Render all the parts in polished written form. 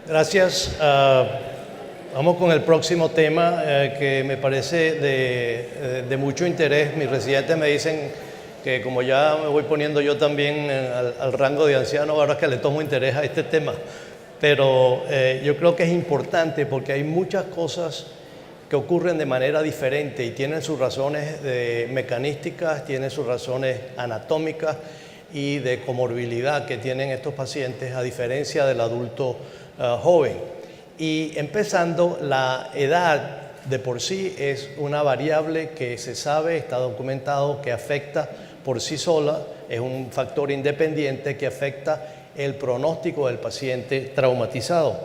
Gracias. Vamos con el próximo tema que me parece de mucho interés. Mis residentes me dicen que como ya me voy poniendo yo también al rango de anciano, ahora es que le tomo interés a este tema. Pero yo creo que es importante porque hay muchas cosas que ocurren de manera diferente y tienen sus razones mecanísticas, tienen sus razones anatómicas y de comorbilidad que tienen estos pacientes a diferencia del adulto joven. Y empezando, la edad de por sí es una variable que se sabe, está documentado, que afecta por sí sola, es un factor independiente que afecta el pronóstico del paciente traumatizado.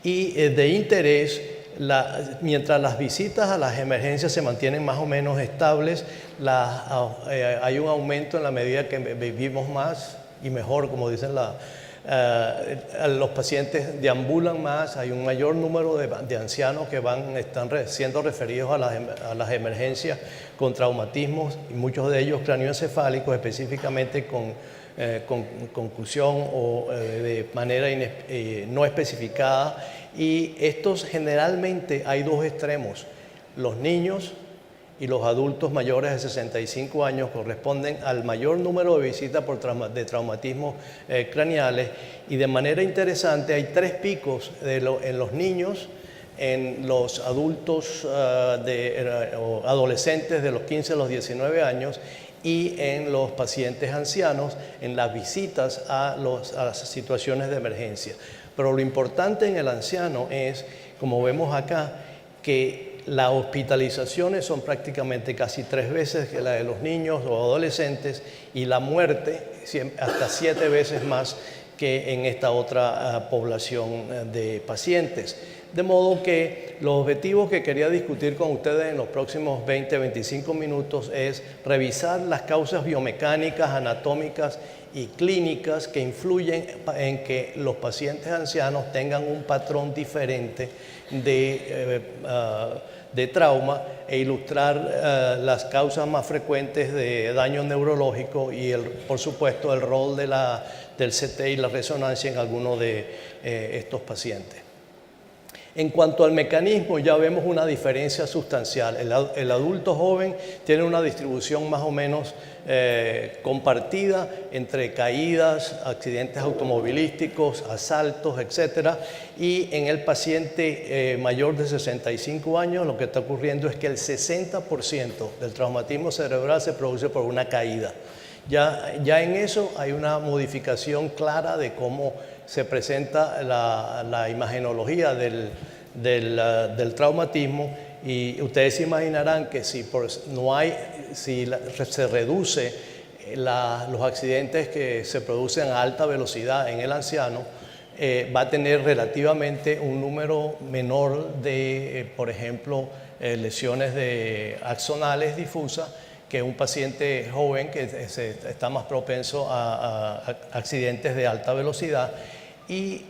Y de interés, mientras las visitas a las emergencias se mantienen más o menos estables, hay un aumento en la medida que vivimos más y mejor, como dicen los pacientes deambulan más, hay un mayor número de ancianos que están siendo referidos a las emergencias con traumatismos, y muchos de ellos cráneoencefálicos, específicamente con concusión o de manera no especificada. Y estos generalmente hay dos extremos: los niños y los adultos mayores de 65 años corresponden al mayor número de visitas de traumatismos craneales, y de manera interesante hay tres picos en los niños, en los adultos o adolescentes de los 15 a los 19 años y en los pacientes ancianos en las visitas a las situaciones de emergencia. Pero lo importante en el anciano es, como vemos acá, que las hospitalizaciones son prácticamente casi 3 veces que la de los niños o adolescentes, y la muerte hasta 7 veces más que en esta otra población de pacientes. De modo que los objetivos que quería discutir con ustedes en los próximos 20-25 minutos es revisar las causas biomecánicas, anatómicas y clínicas que influyen en que los pacientes ancianos tengan un patrón diferente de trauma, e ilustrar las causas más frecuentes de daño neurológico y, por supuesto, el rol del CT y la resonancia en algunos de estos pacientes. En cuanto al mecanismo, ya vemos una diferencia sustancial. El adulto joven tiene una distribución más o menos compartida entre caídas, accidentes automovilísticos, asaltos, etc. Y en el paciente mayor de 65 años lo que está ocurriendo es que el 60% del traumatismo cerebral se produce por una caída. Ya en eso hay una modificación clara de cómo se presenta la imagenología del traumatismo, y ustedes se imaginarán que si se reduce los accidentes que se producen a alta velocidad en el anciano, va a tener relativamente un número menor de, por ejemplo, lesiones axonales difusas que un paciente joven que está más propenso a accidentes de alta velocidad. Y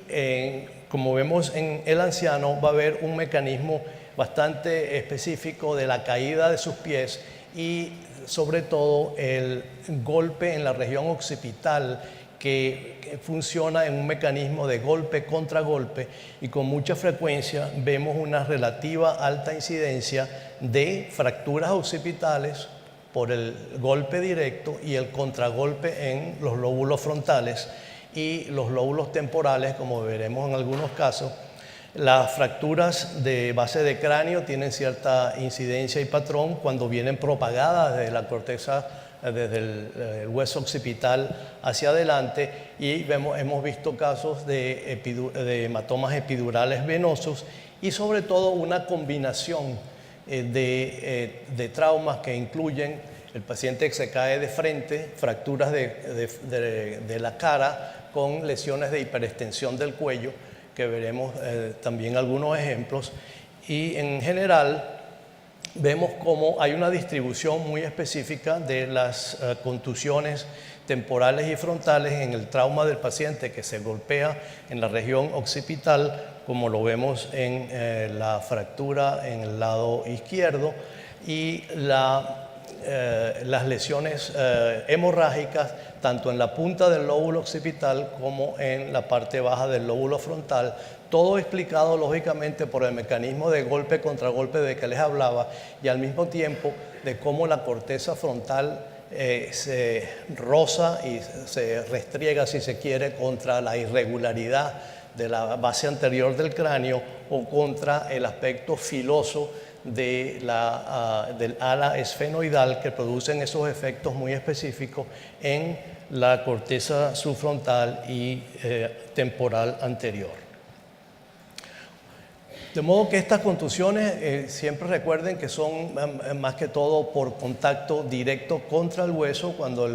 como vemos en el anciano, va a haber un mecanismo bastante específico de la caída de sus pies y sobre todo el golpe en la región occipital, que funciona en un mecanismo de golpe contra golpe, y con mucha frecuencia vemos una relativa alta incidencia de fracturas occipitales por el golpe directo y el contragolpe en los lóbulos frontales y los lóbulos temporales, como veremos en algunos casos. Las fracturas de base de cráneo tienen cierta incidencia y patrón cuando vienen propagadas desde la corteza, desde el hueso occipital hacia adelante, y hemos visto casos de hematomas epidurales venosos, y sobre todo una combinación de traumas que incluyen el paciente que se cae de frente, fracturas de la cara con lesiones de hiperextensión del cuello, que veremos también algunos ejemplos. Y en general vemos cómo hay una distribución muy específica de las contusiones temporales y frontales en el trauma del paciente que se golpea en la región occipital, como lo vemos en la fractura en el lado izquierdo, y las lesiones hemorrágicas tanto en la punta del lóbulo occipital como en la parte baja del lóbulo frontal, todo explicado lógicamente por el mecanismo de golpe contra golpe de que les hablaba y al mismo tiempo de cómo la corteza frontal se roza y se restriega, si se quiere, contra la irregularidad de la base anterior del cráneo o contra el aspecto filoso del ala esfenoidal, que producen esos efectos muy específicos en la corteza subfrontal y temporal anterior. De modo que estas contusiones siempre recuerden que son más que todo por contacto directo contra el hueso, cuando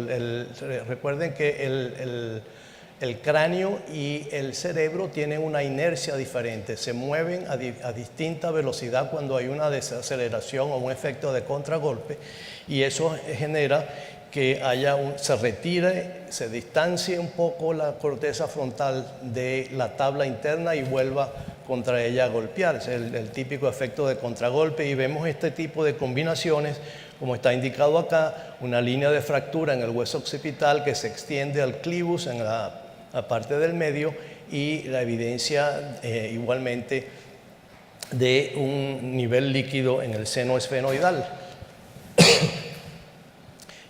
recuerden que el cráneo y el cerebro tienen una inercia diferente, se mueven a distinta velocidad cuando hay una desaceleración o un efecto de contragolpe, y eso genera que se retire, se distancie un poco la corteza frontal de la tabla interna y vuelva contra ella a golpear. Es el típico efecto de contragolpe, y vemos este tipo de combinaciones, como está indicado acá, una línea de fractura en el hueso occipital que se extiende al clivus en la parte del medio, y la evidencia igualmente de un nivel líquido en el seno esfenoidal.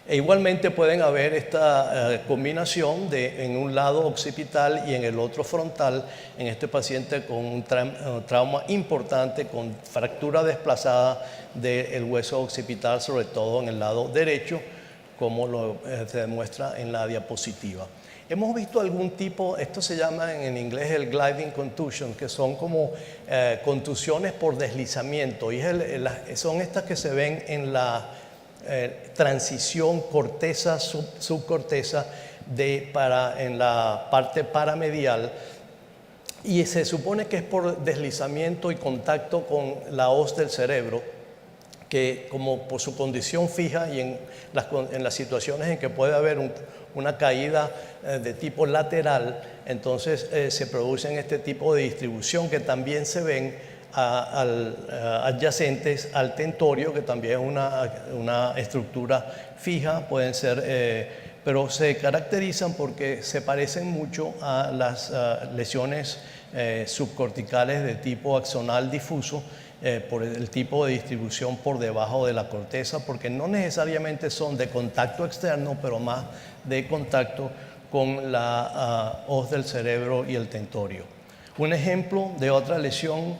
E igualmente pueden haber esta combinación en un lado occipital y en el otro frontal, en este paciente con un trauma importante, con fractura desplazada del hueso occipital, sobre todo en el lado derecho, como se demuestra en la diapositiva. Hemos visto algún tipo, esto se llama en inglés el gliding contusion, que son como contusiones por deslizamiento, y son estas que se ven en la transición corteza-subcorteza en la parte paramedial, y se supone que es por deslizamiento y contacto con la hoz del cerebro, que como por su condición fija y en las situaciones en que puede haber una caída de tipo lateral, entonces se producen este tipo de distribución que también se ven adyacentes al tentorio, que también es una estructura fija, pueden ser, pero se caracterizan porque se parecen mucho a las lesiones subcorticales de tipo axonal difuso, por el tipo de distribución por debajo de la corteza, porque no necesariamente son de contacto externo, pero más de contacto con la hoz del cerebro y el tentorio. Un ejemplo de otra lesión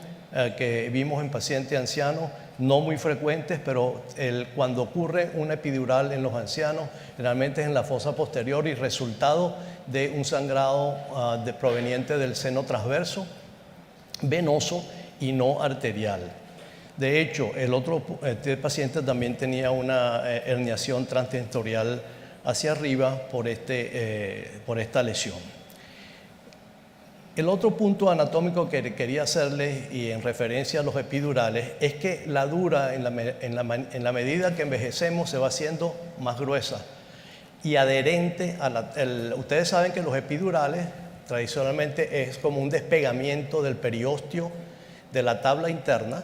que vimos en pacientes ancianos, no muy frecuentes, pero cuando ocurre una epidural en los ancianos, generalmente es en la fosa posterior y resultado de un sangrado proveniente del seno transverso, venoso y no arterial. De hecho, este paciente también tenía una herniación transtentorial hacia arriba por esta lesión. El otro punto anatómico que quería hacerles, y en referencia a los epidurales, es que la dura en la medida que envejecemos se va haciendo más gruesa y adherente ustedes saben que los epidurales tradicionalmente es como un despegamiento del periósteo de la tabla interna.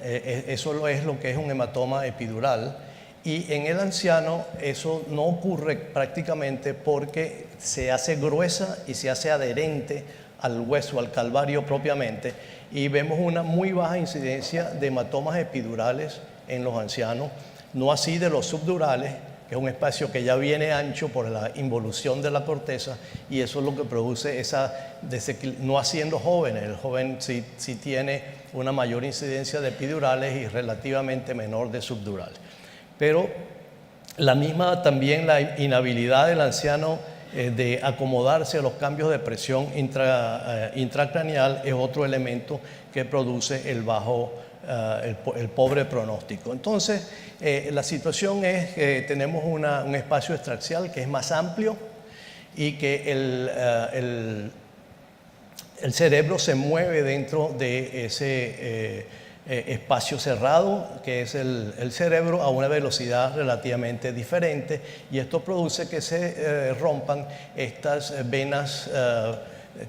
Eso es lo que es un hematoma epidural, y en el anciano eso no ocurre prácticamente porque se hace gruesa y se hace adherente al hueso, al calvario propiamente, y vemos una muy baja incidencia de hematomas epidurales en los ancianos, no así de los subdurales, que es un espacio que ya viene ancho por la involución de la corteza, y eso es lo que produce no haciendo jóvenes. El joven sí tiene una mayor incidencia de epidurales y relativamente menor de subdurales. Pero también la inhabilidad del anciano de acomodarse a los cambios de presión intracraneal es otro elemento que produce el pobre pronóstico. Entonces, la situación es que tenemos un espacio extraxial que es más amplio y que el cerebro se mueve dentro de ese espacio cerrado, que es el cerebro, a una velocidad relativamente diferente, y esto produce que se rompan estas venas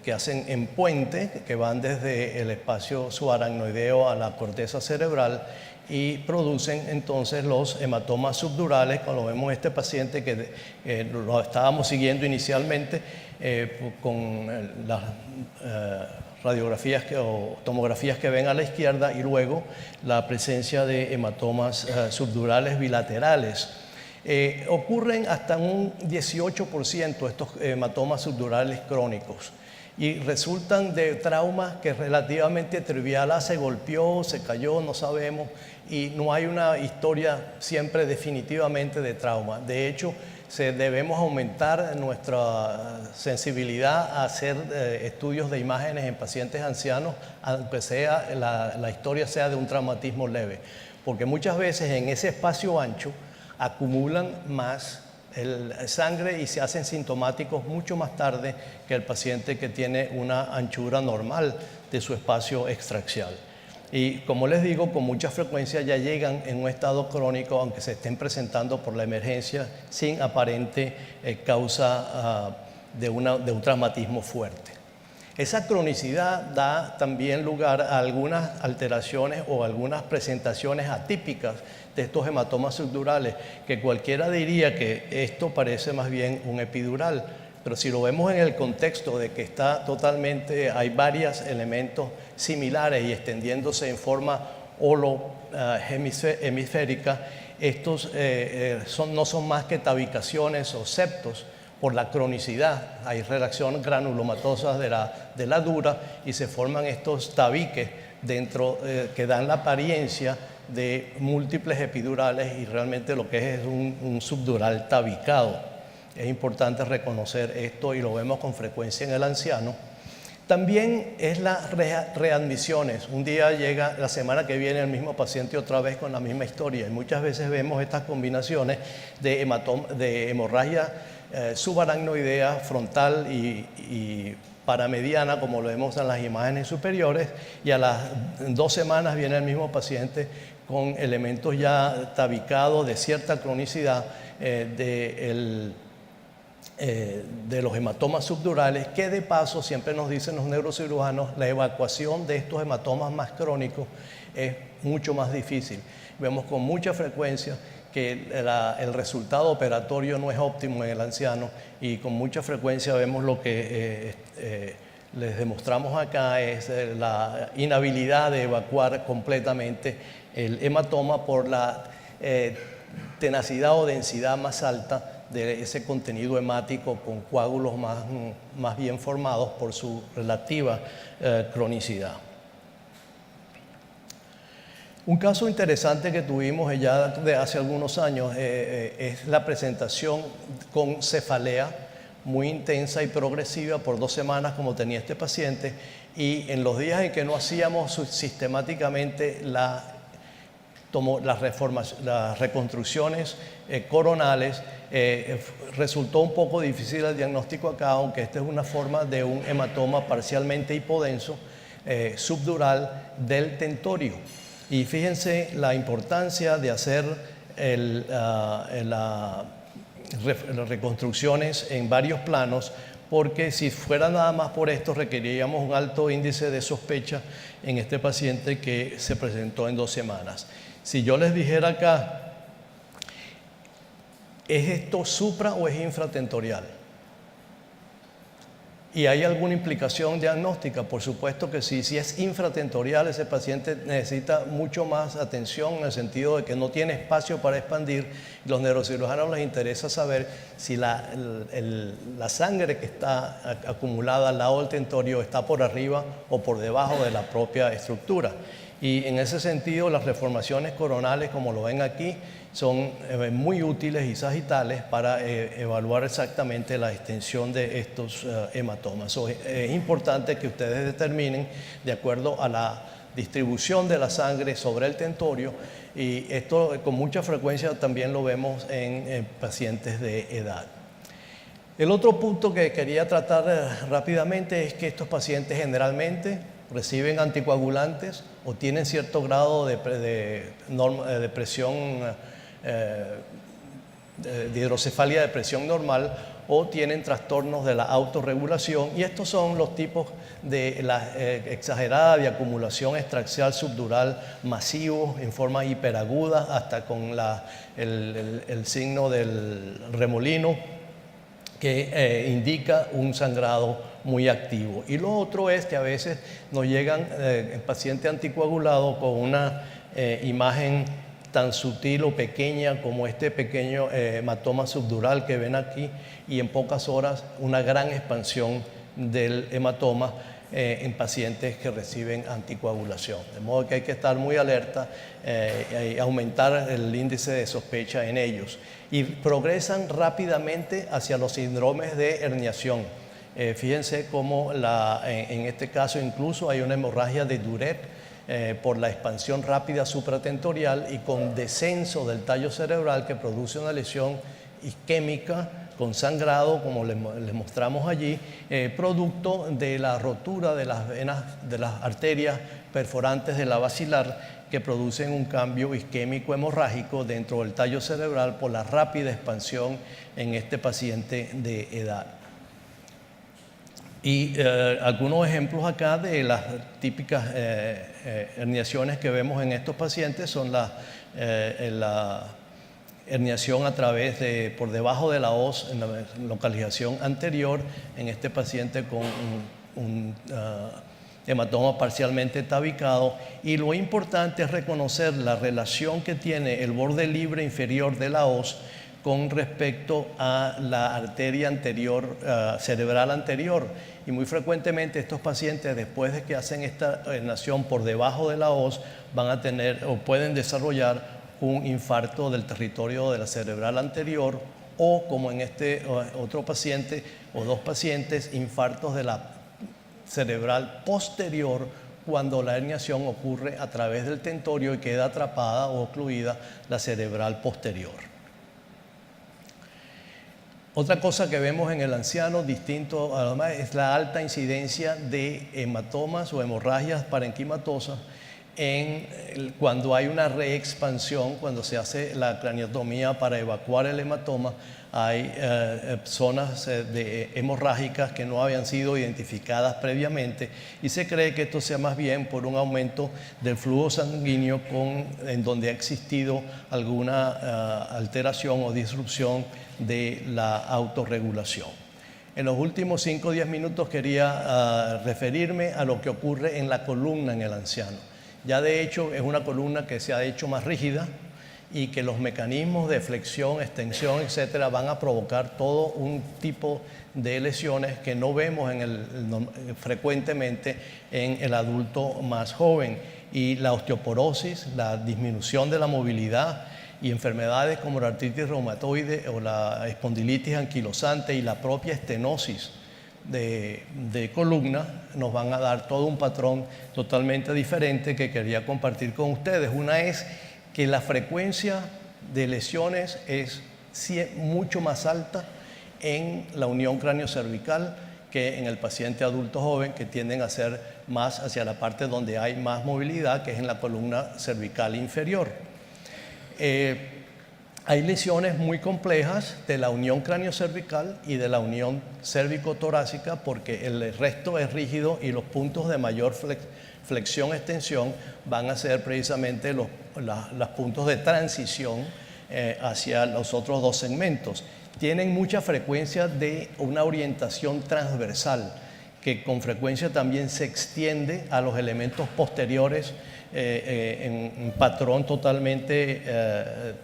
que hacen en puente, que van desde el espacio subaracnoideo a la corteza cerebral, y producen entonces los hematomas subdurales, como lo vemos en este paciente que lo estábamos siguiendo inicialmente con las radiografías o tomografías que ven a la izquierda, y luego la presencia de hematomas subdurales bilaterales. Ocurren hasta un 18% estos hematomas subdurales crónicos y resultan de traumas que es relativamente trivial. Se golpeó, se cayó, no sabemos, y no hay una historia siempre definitivamente de trauma. De hecho, debemos aumentar nuestra sensibilidad a hacer estudios de imágenes en pacientes ancianos, aunque sea la historia sea de un traumatismo leve, porque muchas veces en ese espacio ancho acumulan más sangre y se hacen sintomáticos mucho más tarde que el paciente que tiene una anchura normal de su espacio extraxial. Y como les digo, con mucha frecuencia ya llegan en un estado crónico, aunque se estén presentando por la emergencia sin aparente causa de un traumatismo fuerte. Esa cronicidad da también lugar a algunas alteraciones o algunas presentaciones atípicas de estos hematomas subdurales, que cualquiera diría que esto parece más bien un epidural, pero si lo vemos en el contexto de que está totalmente, hay varios elementos similares y extendiéndose en forma hemisférica, estos no son más que tabicaciones o septos por la cronicidad. Hay reacción granulomatosa de la dura y se forman estos tabiques dentro que dan la apariencia de múltiples epidurales, y realmente lo que es un subdural tabicado. Es importante reconocer esto y lo vemos con frecuencia en el anciano. También es las readmisiones. Un día llega, la semana que viene, el mismo paciente otra vez con la misma historia, y muchas veces vemos estas combinaciones de hemorragia subaracnoidea, frontal y paramediana, como lo vemos en las imágenes superiores, y a las 2 semanas viene el mismo paciente con elementos ya tabicados de cierta cronicidad de los hematomas subdurales, que de paso siempre nos dicen los neurocirujanos, la evacuación de estos hematomas más crónicos es mucho más difícil. Vemos con mucha frecuencia que el resultado operatorio no es óptimo en el anciano, y con mucha frecuencia vemos lo que les demostramos acá es la inhabilidad de evacuar completamente el hematoma por la tenacidad o densidad más alta de ese contenido hemático, con coágulos más bien formados por su relativa cronicidad. Un caso interesante que tuvimos ya de hace algunos años es la presentación con cefalea muy intensa y progresiva por 2 semanas, como tenía este paciente, y en los días en que no hacíamos sistemáticamente las reconstrucciones coronales, resultó un poco difícil el diagnóstico acá, aunque esta es una forma de un hematoma parcialmente hipodenso subdural del tentorio. Y fíjense la importancia de hacer las reconstrucciones en varios planos, porque si fuera nada más por esto requeriríamos un alto índice de sospecha en este paciente que se presentó en 2 semanas. Si yo les dijera acá, ¿es esto supra o es infratentorial? ¿Y hay alguna implicación diagnóstica? Por supuesto que sí. Si es infratentorial, ese paciente necesita mucho más atención, en el sentido de que no tiene espacio para expandir. Los neurocirujanos les interesa saber si la sangre que está acumulada al lado del tentorio está por arriba o por debajo de la propia estructura. Y en ese sentido, las reformaciones coronales, como lo ven aquí, son muy útiles y sagitales para evaluar exactamente la extensión de estos hematomas. Es importante que ustedes determinen, de acuerdo a la distribución de la sangre sobre el tentorio, y esto con mucha frecuencia también lo vemos en pacientes de edad. El otro punto que quería tratar rápidamente es que estos pacientes generalmente reciben anticoagulantes o tienen cierto grado de presión, de hidrocefalia de presión normal, o tienen trastornos de la autorregulación, y estos son los tipos de la exagerada de acumulación extraxial subdural masivo en forma hiperaguda hasta con el signo del remolino, que indica un sangrado muy activo. Y lo otro es que a veces nos llegan el paciente anticoagulado con una imagen tan sutil o pequeña como este pequeño hematoma subdural que ven aquí, y en pocas horas una gran expansión del hematoma en pacientes que reciben anticoagulación. De modo que hay que estar muy alerta y aumentar el índice de sospecha en ellos. Y progresan rápidamente hacia los síndromes de herniación. Fíjense cómo en este caso incluso hay una hemorragia de Duret por la expansión rápida supratentorial y con descenso del tallo cerebral que produce una lesión isquémica con sangrado, como les mostramos allí, producto de la rotura de las venas, de las arterias perforantes de la basilar, que producen un cambio isquémico hemorrágico dentro del tallo cerebral por la rápida expansión en este paciente de edad. Y algunos ejemplos acá de las típicas herniaciones que vemos en estos pacientes son la herniación a través por debajo de la hoz en la localización anterior en este paciente con un hematoma parcialmente tabicado, y lo importante es reconocer la relación que tiene el borde libre inferior de la hoz con respecto a la arteria anterior, cerebral anterior, y muy frecuentemente estos pacientes, después de que hacen esta herniación por debajo de la hoz, van a tener o pueden desarrollar un infarto del territorio de la cerebral anterior, o como en este otro paciente o dos pacientes, infartos de la cerebral posterior cuando la herniación ocurre a través del tentorio y queda atrapada o ocluida la cerebral posterior. Otra cosa que vemos en el anciano, distinto a lo demás, es la alta incidencia de hematomas o hemorragias parenquimatosas cuando hay una reexpansión, cuando se hace la craniotomía para evacuar el hematoma. Hay zonas hemorrágicas que no habían sido identificadas previamente, y se cree que esto sea más bien por un aumento del flujo sanguíneo en donde ha existido alguna alteración o disrupción de la autorregulación. En los últimos 5 o 10 minutos quería referirme a lo que ocurre en la columna en el anciano. Ya de hecho es una columna que se ha hecho más rígida, y que los mecanismos de flexión, extensión, etcétera, van a provocar todo un tipo de lesiones que no vemos frecuentemente en el adulto más joven. Y la osteoporosis, la disminución de la movilidad y enfermedades como la artritis reumatoide o la espondilitis anquilosante y la propia estenosis de columna nos van a dar todo un patrón totalmente diferente que quería compartir con ustedes. Una es que la frecuencia de lesiones es mucho más alta en la unión cráneo-cervical que en el paciente adulto joven, que tienden a ser más hacia la parte donde hay más movilidad, que es en la columna cervical inferior. Hay lesiones muy complejas de la unión cráneo-cervical y de la unión cérvico-torácica, porque el resto es rígido y los puntos de mayor flexión-extensión van a ser precisamente los puntos de transición hacia los otros dos segmentos. Tienen mucha frecuencia de una orientación transversal, que con frecuencia también se extiende a los elementos posteriores en patrón totalmente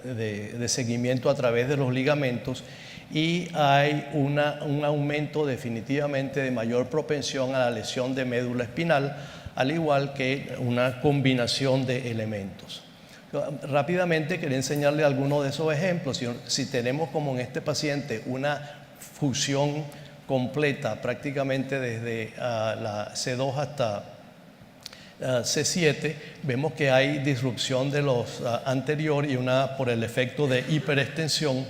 de seguimiento a través de los ligamentos, y hay un aumento definitivamente de mayor propensión a la lesión de médula espinal, al igual que una combinación de elementos. Rápidamente quería enseñarle algunos de esos ejemplos. Si tenemos, como en este paciente, una fusión completa prácticamente desde la C2 hasta C7, vemos que hay disrupción de los anteriores y una por el efecto de hiperextensión,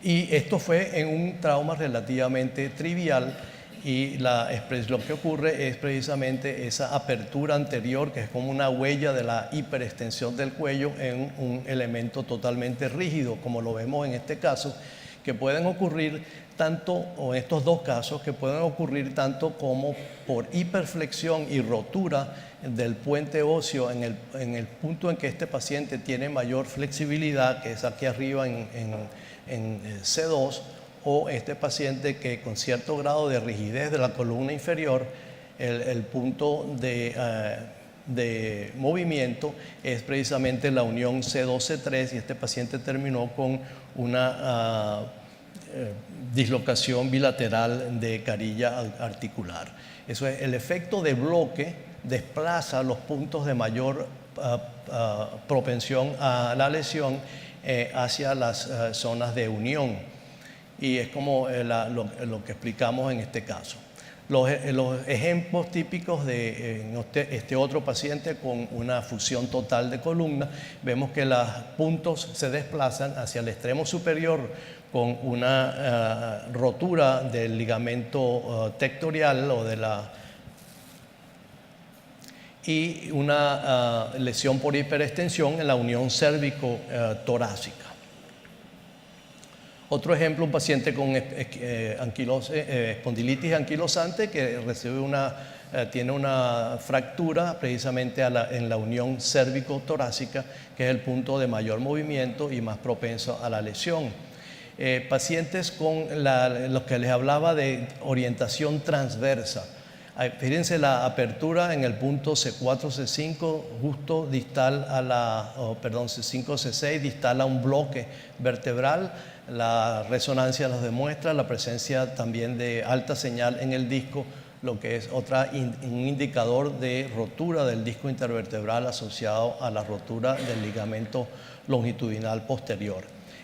y esto fue en un trauma relativamente trivial, y lo que ocurre es precisamente esa apertura anterior, que es como una huella de la hiperextensión del cuello en un elemento totalmente rígido, como lo vemos en este caso, que pueden ocurrir tanto, o en estos dos casos, que pueden ocurrir tanto como por hiperflexión y rotura del puente óseo en el punto en que este paciente tiene mayor flexibilidad, que es aquí arriba en C2, o este paciente que con cierto grado de rigidez de la columna inferior, el punto de movimiento es precisamente la unión C2-C3, y este paciente terminó con una dislocación bilateral de carilla articular. Eso es, el efecto de bloque desplaza los puntos de mayor propensión a la lesión hacia las zonas de unión, y es como lo que explicamos en este caso. Los ejemplos típicos de este otro paciente con una fusión total de columna, vemos que los puntos se desplazan hacia el extremo superior con una rotura del ligamento tectorial y una lesión por hiperextensión en la unión cérvico-torácica. Otro ejemplo, un paciente con espondilitis anquilosante que tiene una fractura precisamente en la unión cérvico-torácica, que es el punto de mayor movimiento y más propenso a la lesión. Pacientes con los que les hablaba de orientación transversa. Fíjense la apertura en el punto C4, C5, justo distal a C5, C6, distal a un bloque vertebral. La resonancia nos demuestra la presencia también de alta señal en el disco, lo que es un indicador de rotura del disco intervertebral asociado a la rotura del ligamento longitudinal posterior.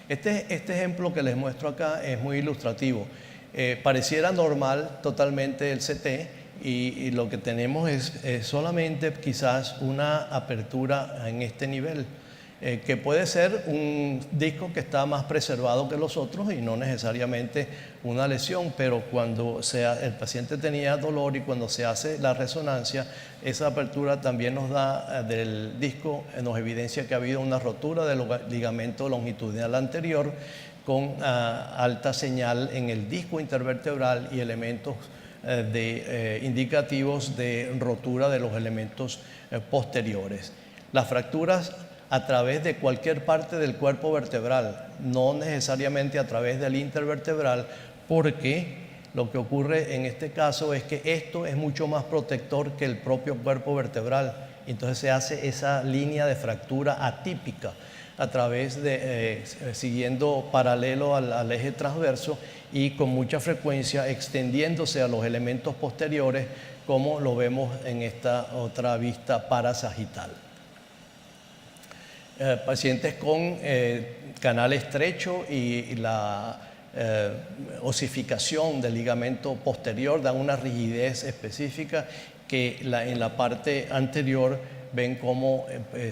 Este ejemplo que les muestro acá es muy ilustrativo. Pareciera normal totalmente el CT, y lo que tenemos es solamente quizás una apertura en este nivel, que puede ser un disco que está más preservado que los otros y no necesariamente una lesión, pero cuando el paciente tenía dolor y cuando se hace la resonancia, esa apertura también nos da del disco, nos evidencia que ha habido una rotura del ligamento longitudinal anterior con alta señal en el disco intervertebral y elementos indicativos de rotura de los elementos posteriores. Las fracturas a través de cualquier parte del cuerpo vertebral, no necesariamente a través del intervertebral, porque lo que ocurre en este caso es que esto es mucho más protector que el propio cuerpo vertebral. Entonces se hace esa línea de fractura atípica a través de, siguiendo paralelo al eje transverso y con mucha frecuencia extendiéndose a los elementos posteriores, como lo vemos en esta otra vista parasagital. Pacientes con canal estrecho y la osificación del ligamento posterior dan una rigidez específica que en la parte anterior ven cómo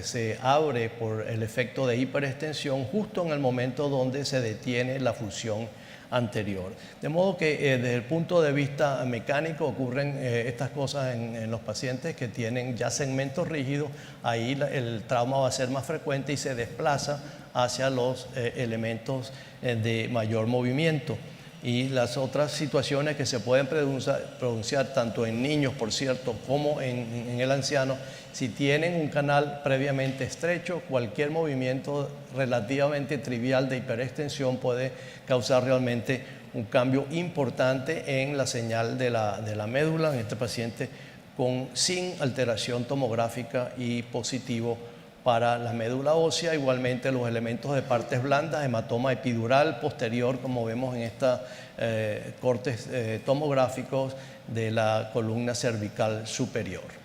se abre por el efecto de hiperextensión justo en el momento donde se detiene la fusión anterior. De modo que desde el punto de vista mecánico ocurren estas cosas en los pacientes que tienen ya segmentos rígidos. Ahí el trauma va a ser más frecuente y se desplaza hacia los elementos de mayor movimiento. Y las otras situaciones que se pueden pronunciar tanto en niños, por cierto, como en el anciano, si tienen un canal previamente estrecho, cualquier movimiento relativamente trivial de hiperextensión puede causar realmente un cambio importante en la señal de la médula, en este paciente sin alteración tomográfica y positivo para la médula ósea. Igualmente los elementos de partes blandas, hematoma epidural posterior, como vemos en estos cortes tomográficos de la columna cervical superior.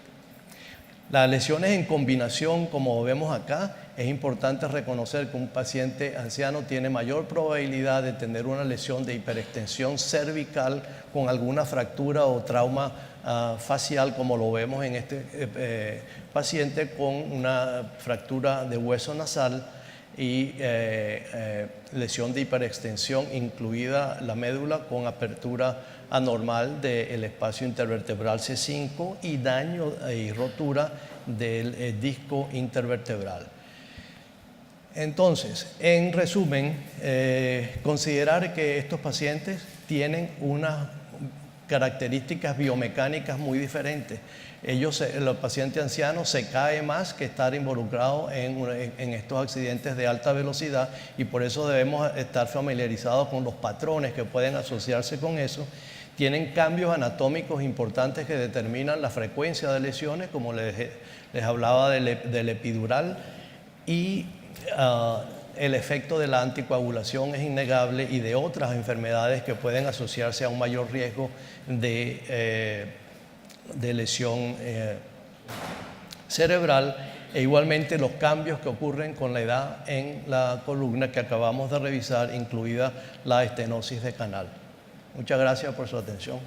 Las lesiones en combinación, como vemos acá, es importante reconocer que un paciente anciano tiene mayor probabilidad de tener una lesión de hiperextensión cervical con alguna fractura o trauma facial, como lo vemos en este paciente con una fractura de hueso nasal y lesión de hiperextensión, incluida la médula con apertura anormal del espacio intervertebral C5 y daño y rotura del disco intervertebral. Entonces, en resumen, considerar que estos pacientes tienen unas características biomecánicas muy diferentes. Los pacientes ancianos se cae más que estar involucrados en estos accidentes de alta velocidad, y por eso debemos estar familiarizados con los patrones que pueden asociarse con eso. Tienen cambios anatómicos importantes que determinan la frecuencia de lesiones, como les hablaba del epidural, y el efecto de la anticoagulación es innegable, y de otras enfermedades que pueden asociarse a un mayor riesgo de lesión cerebral, e igualmente los cambios que ocurren con la edad en la columna que acabamos de revisar, incluida la estenosis de canal. Muchas gracias por su atención.